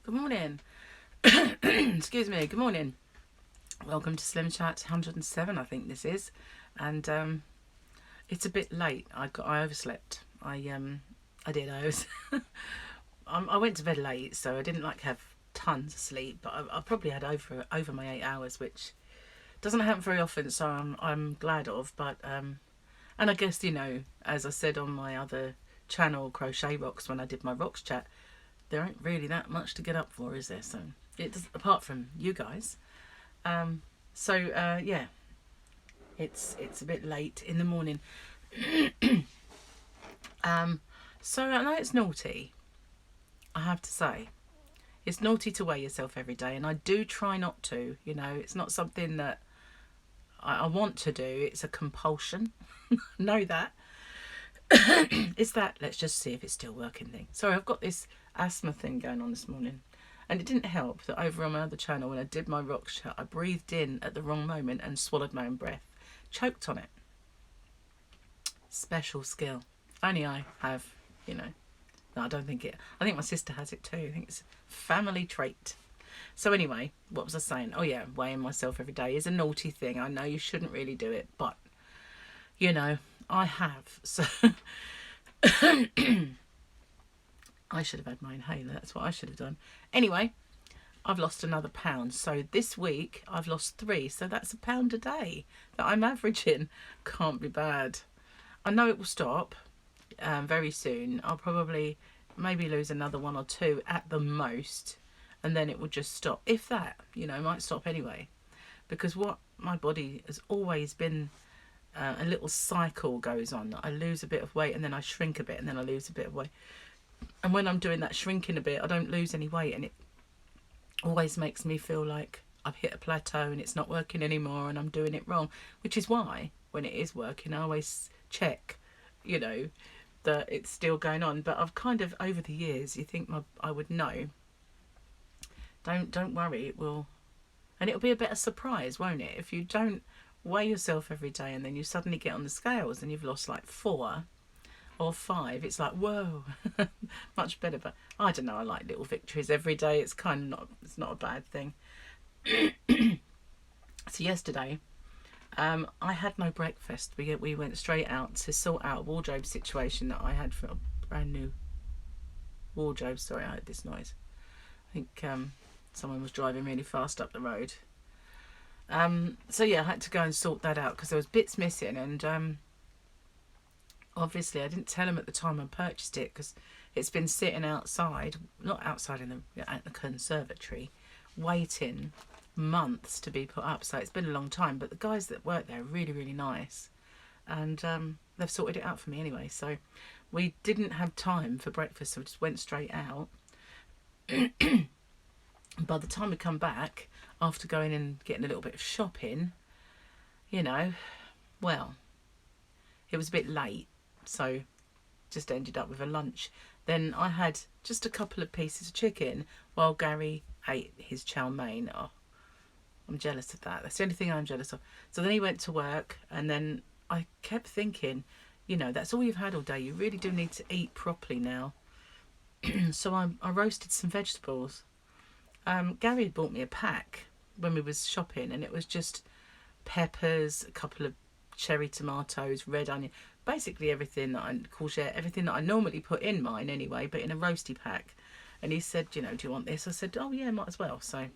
Good morning. Excuse me. Good morning. Welcome to SlimChat 107, I think this is, and it's a bit late. I overslept. I did. I was. I went to bed late, so I didn't have tons of sleep, but I probably had over my 8 hours, which doesn't happen very often. So I'm glad of. But and I guess as I said on my other channel, Crochet Rocks, when I did my rocks chat, there ain't really that much to get up for, is there? So it does, apart from you guys. Yeah, it's a bit late in the morning. So I know it's naughty. I have to say, it's naughty to weigh yourself every day, and I do try not to. It's not something that I want to do. It's a compulsion. Know that. It's that let's just see if it's still working thing. Sorry, I've got this asthma thing going on this morning. And it didn't help that over on my other channel, when I did my rock shot, I breathed in at the wrong moment and swallowed my own breath. Choked on it. Special skill. Only I have, No, I don't think it. I think my sister has it too. I think it's a family trait. So anyway, what was I saying? Oh yeah, weighing myself every day is a naughty thing. I know you shouldn't really do it, but, I have. So I should have had my inhaler. That's what I should have done. Anyway, I've lost another pound. So this week I've lost 3. So that's £1 a day that I'm averaging. Can't be bad. I know it will stop very soon. I'll probably maybe lose another 1 or 2 at the most. And then it will just stop. If that, it might stop anyway. Because what my body has always been, a little cycle goes on. I lose a bit of weight and then I shrink a bit and then I lose a bit of weight. And when I'm doing that shrinking a bit, I don't lose any weight, and it always makes me feel like I've hit a plateau and it's not working anymore and I'm doing it wrong, which is why when it is working, I always check, that it's still going on. But I've kind of, over the years, you think I would know. Don't worry, it will, and it'll be a better surprise, won't it? If you don't weigh yourself every day and then you suddenly get on the scales and you've lost 4 or 5, it's like, whoa. Much better. But I don't know, I like little victories every day. It's kind of not a bad thing. So yesterday I had no breakfast. We went straight out to sort out a wardrobe situation that I had for a brand new wardrobe. Sorry, I heard this noise. I think someone was driving really fast up the road. So yeah, I had to go and sort that out because there was bits missing, and obviously I didn't tell him at the time I purchased it because it's been sitting outside, not outside at the conservatory, waiting months to be put up. So it's been a long time, but the guys that work there are really, really nice, and they've sorted it out for me anyway. So we didn't have time for breakfast, so we just went straight out. By the time we come back, after going and getting a little bit of shopping, well, it was a bit late, so just ended up with a lunch. Then I had just a couple of pieces of chicken while Gary ate his chow mein. Oh, I'm jealous of that. That's the only thing I'm jealous of. So then he went to work, and then I kept thinking, that's all you've had all day. You really do need to eat properly now. So I roasted some vegetables. Gary had bought me a pack when we was shopping, and it was just peppers, a couple of cherry tomatoes, red onion, basically everything that courgette, everything that I normally put in mine anyway, but in a roasty pack. And he said, do you want this? I said, oh yeah, might as well. So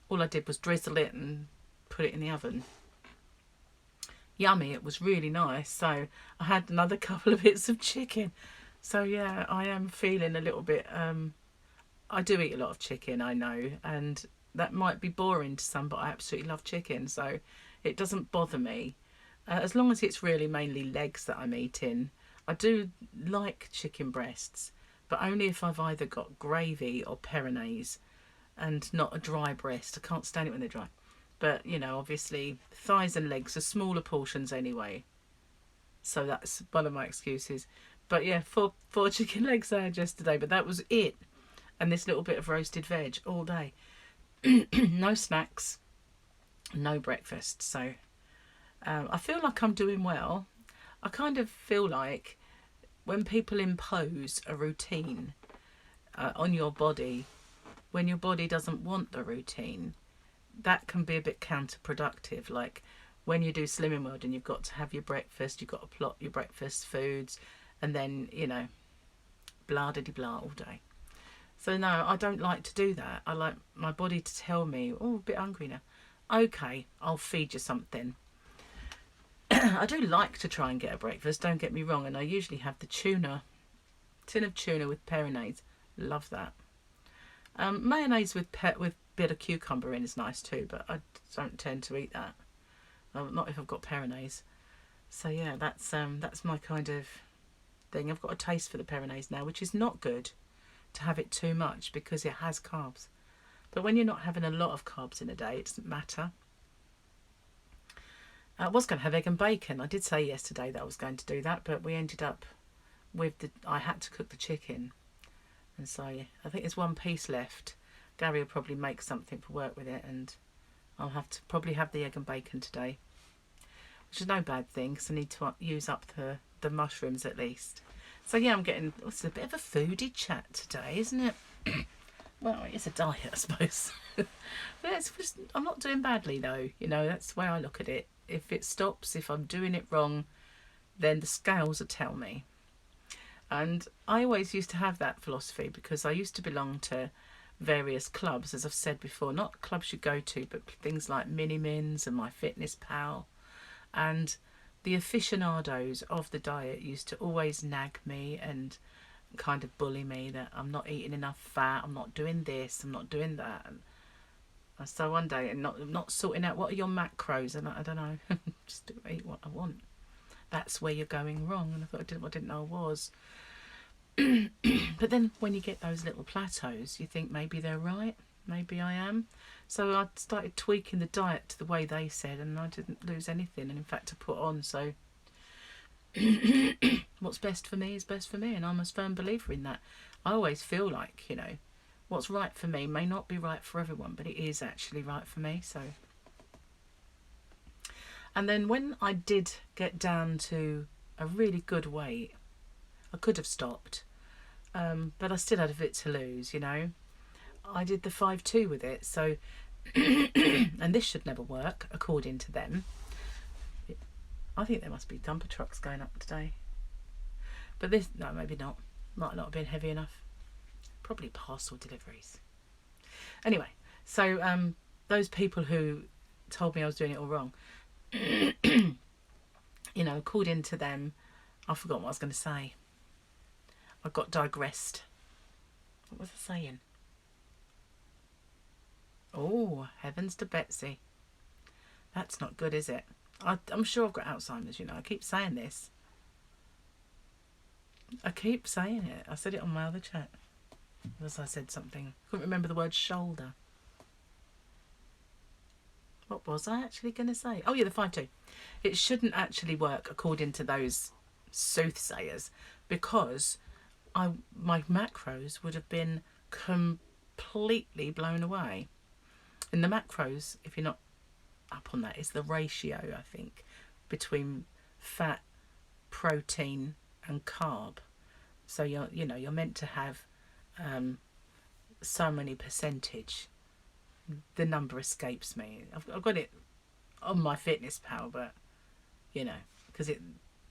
all I did was drizzle it and put it in the oven. Yummy, it was really nice. So I had another couple of bits of chicken. So yeah, I am feeling a little bit, I do eat a lot of chicken, I know, and that might be boring to some, but I absolutely love chicken, so it doesn't bother me. As long as it's really mainly legs that I'm eating. I do like chicken breasts, but only if I've either got gravy or Peronaise and not a dry breast. I can't stand it when they're dry. But, obviously, thighs and legs are smaller portions anyway. So that's one of my excuses. But yeah, four chicken legs I had yesterday, but that was it. And this little bit of roasted veg all day. No snacks, no breakfast. So I feel like I'm doing well. I kind of feel like when people impose a routine on your body, when your body doesn't want the routine, that can be a bit counterproductive. Like when you do Slimming World and you've got to have your breakfast, you've got to plot your breakfast foods, and then, you know, blah diddy blah all day. So no, I don't like to do that. I like my body to tell me, oh, a bit hungry now. Okay, I'll feed you something. I do like to try and get a breakfast, don't get me wrong, and I usually have the tin of tuna with peronaise. Love that. Mayonnaise with bit of cucumber in is nice too, but I don't tend to eat that. Not if I've got peronaise. So yeah, that's my kind of thing. I've got a taste for the peronaise now, which is not good to have it too much because it has carbs. But when you're not having a lot of carbs in a day, it doesn't matter. I was going to have egg and bacon. I did say yesterday that I was going to do that, but we ended up with I had to cook the chicken. And so I think there's one piece left. Gary will probably make something for work with it, and I'll have to probably have the egg and bacon today, which is no bad thing because I need to use up the mushrooms at least. So yeah, it's a bit of a foodie chat today, isn't it? Well, it's a diet, I suppose. Yeah, I'm not doing badly though. You know, that's the way I look at it. If it stops, if I'm doing it wrong, then the scales will tell me. And I always used to have that philosophy because I used to belong to various clubs, as I've said before, not clubs you go to, but things like Mini-Mins and MyFitnessPal. And the aficionados of the diet used to always nag me and kind of bully me that I'm not eating enough fat, I'm not doing this, I'm not doing that. And so one day, and not sorting out what are your macros, and I don't know, just eat what I want. That's where you're going wrong. And I thought I didn't know I was. But then when you get those little plateaus, you think maybe they're right, maybe I am. So I started tweaking the diet to the way they said, and I didn't lose anything, and in fact I put on. So what's best for me is best for me, and I'm a firm believer in that. I always feel like, you know, what's right for me may not be right for everyone, but it is actually right for me. So, and then when I did get down to a really good weight, I could have stopped, but I still had a bit to lose, you know. I did the 5-2 with it, so and this should never work according to them. I think there must be dumper trucks going up today, but this, no, maybe not. Might not have been heavy enough. Probably parcel deliveries. Anyway, so those people who told me I was doing it all wrong, you know, according to them, I forgot what I was going to say. I got digressed. What was I saying? Oh, heavens to Betsy. That's not good, is it? I'm sure I've got Alzheimer's, you know. I keep saying this. I keep saying it. I said it on my other chat. As I said something. I couldn't remember the word shoulder. What was I actually going to say? Oh yeah, the 5-2. It shouldn't actually work according to those soothsayers, because my macros would have been completely blown away. And the macros, if you're not up on that, is the ratio, I think, between fat, protein and carb. So you're meant to have so many percentage. The number escapes me. I've got it on MyFitnessPal, but you know, because it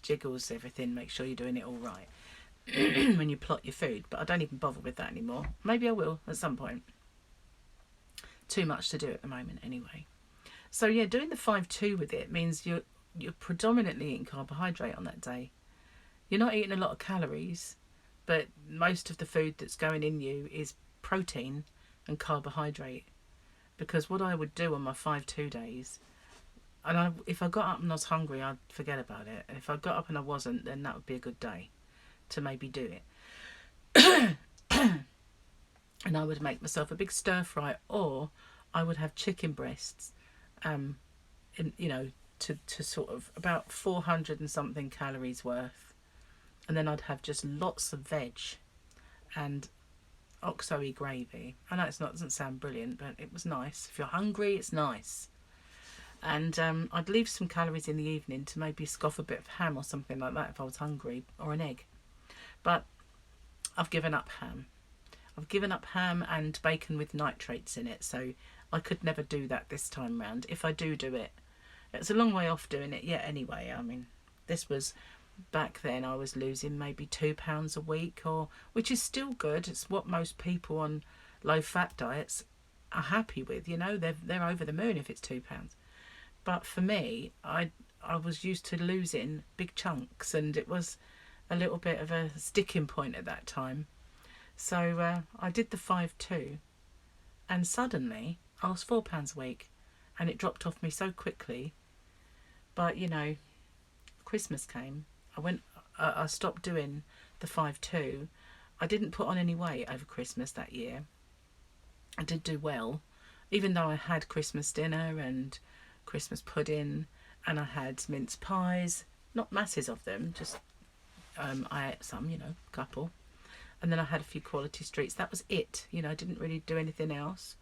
jiggles everything, make sure you're doing it all right when you plot your food. But I don't even bother with that anymore. Maybe I will at some point. Too much to do at the moment anyway. So yeah, doing the 5-2 with it means you're predominantly eating carbohydrate on that day. You're not eating a lot of calories, but most of the food that's going in you is protein and carbohydrate. Because what I would do on my 5-2 days, and if I got up and I was hungry, I'd forget about it. And if I got up and I wasn't, then that would be a good day to maybe do it. And I would make myself a big stir fry, or I would have chicken breasts, you know, to sort of about 400 and something calories worth. And then I'd have just lots of veg and oxo-y gravy. I know doesn't sound brilliant, but it was nice. If you're hungry, it's nice. And I'd leave some calories in the evening to maybe scoff a bit of ham or something like that if I was hungry, or an egg. But I've given up ham. I've given up ham and bacon with nitrates in it, so I could never do that this time round. If I do it, it's a long way off doing it yet anyway. I mean, this was back then I was losing maybe £2 a week, or which is still good. It's what most people on low fat diets are happy with, you know. They're over the moon if it's £2. But for me, I was used to losing big chunks, and it was a little bit of a sticking point at that time. So I did the 5-2, and suddenly I was £4 a week, and it dropped off me so quickly. But you know, Christmas came. I stopped doing the 5-2. I didn't put on any weight over Christmas that year. I did do well, even though I had Christmas dinner and Christmas pudding, and I had mince pies, not masses of them, just I ate some, you know, a couple, and then I had a few quality streets. That was it, you know. I didn't really do anything else.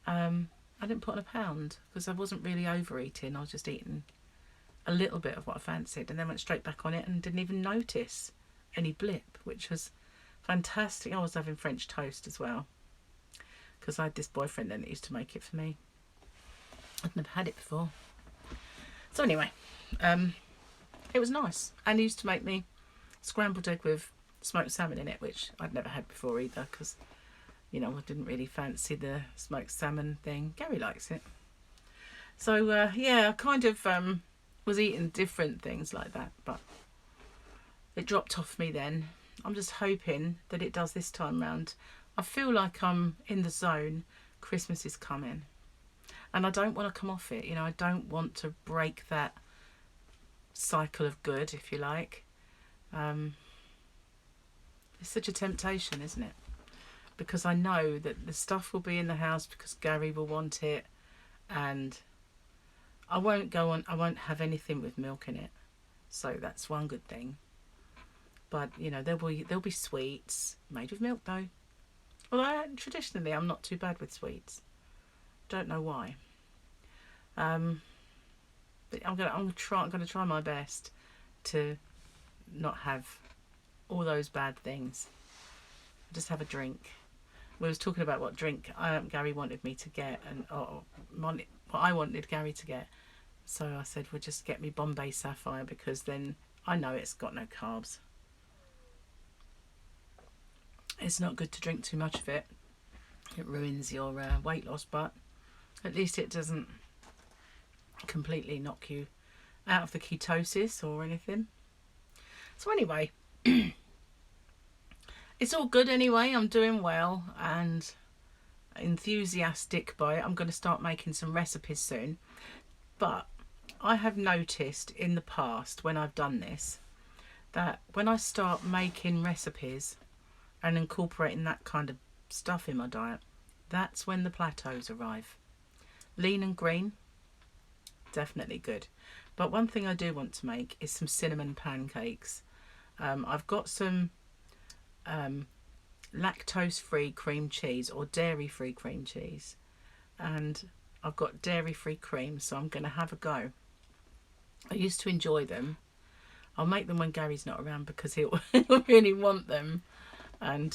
I didn't put on £1 because I wasn't really overeating. I was just eating a little bit of what I fancied, and then went straight back on it and didn't even notice any blip, which was fantastic. I was having French toast as well because I had this boyfriend then that used to make it for me. I'd never had it before. So anyway, it was nice, and he used to make me scrambled egg with smoked salmon in it, which I'd never had before either because, you know, I didn't really fancy the smoked salmon thing. Gary likes it. So yeah, I kind of was eating different things like that, but it dropped off me then. I'm just hoping that it does this time round. I feel like I'm in the zone. Christmas is coming, and I don't want to come off it. You know, I don't want to break that cycle of good, if you like. It's such a temptation, isn't it? Because I know that the stuff will be in the house because Gary will want it, and I won't have anything with milk in it, so that's one good thing. But you know, there'll be sweets made with milk though. Although traditionally I'm not too bad with sweets. Don't know why. But I'm gonna try my best to not have all those bad things. Just have a drink. We was talking about what drink Gary wanted me to get, and what I wanted Gary to get. So I said, well, just get me Bombay Sapphire, because then I know it's got no carbs. It's not good to drink too much of it. It ruins your weight loss, but at least it doesn't completely knock you out of the ketosis or anything. So anyway, it's all good anyway. I'm doing well and enthusiastic by it. I'm going to start making some recipes soon. But I have noticed in the past when I've done this, that when I start making recipes and incorporating that kind of stuff in my diet, that's when the plateaus arrive. Lean and green, definitely good. But one thing I do want to make is some cinnamon pancakes. I've got some lactose-free cream cheese or dairy-free cream cheese, and I've got dairy-free cream, so I'm going to have a go. I used to enjoy them. I'll make them when Gary's not around because he'll really want them, and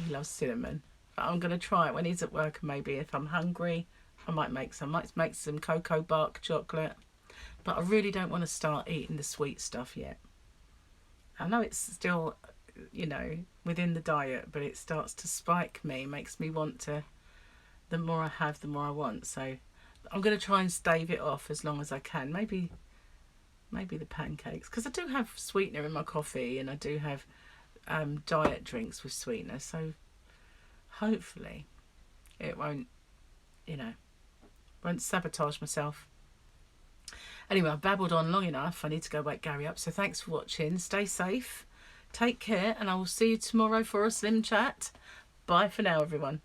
he loves cinnamon. But I'm going to try it when he's at work, and maybe if I'm hungry I might make some. Might make some cocoa bark chocolate, but I really don't want to start eating the sweet stuff yet. I know it's still, you know, within the diet, but it starts to spike me, makes me want to, the more I have, the more I want. So I'm going to try and stave it off as long as I can. Maybe the pancakes, because I do have sweetener in my coffee, and I do have diet drinks with sweetener, so hopefully it won't, you know, won't sabotage myself. Anyway, I've babbled on long enough. I need to go wake Gary up. So thanks for watching. Stay safe. Take care. And I will see you tomorrow for a Slim Chat. Bye for now, everyone.